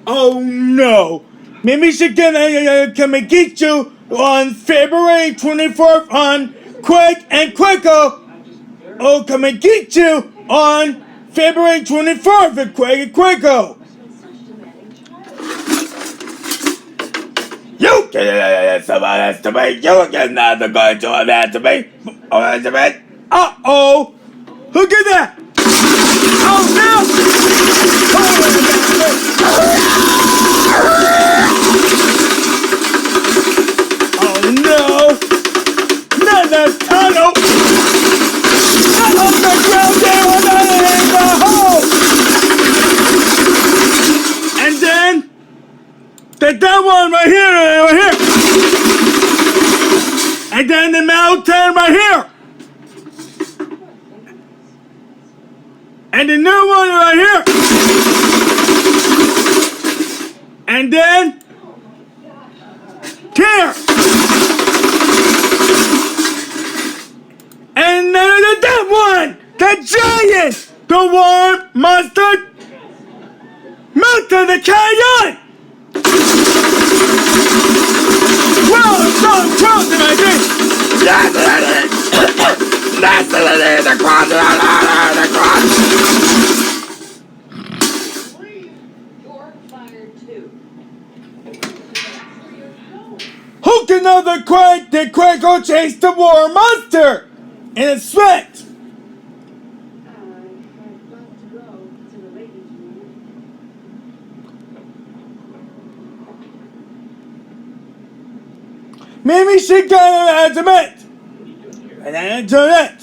Oh no! Maybe she's gonna come and get you on February 24th on Quick and Quickle. Oh, come and get you on February 24th at Quick and Quickle. You can somebody to me. You can not go to that to me. Oh, to me. Uh-oh. Look at that. Oh, no. Oh, no. Not that tunnel. Not on the ground there. Not in the hole. And then, that one right here. And then the mountain right here. And the new one right here. And then here. And then that one. The giant. The warm mustard. Mountain the canyon. Well, it's so close to my thing. That's it. That's it. The cross. The cross. Who can know the Quaker chased the war monster in a sweat? Maybe she got an admit. And then internet.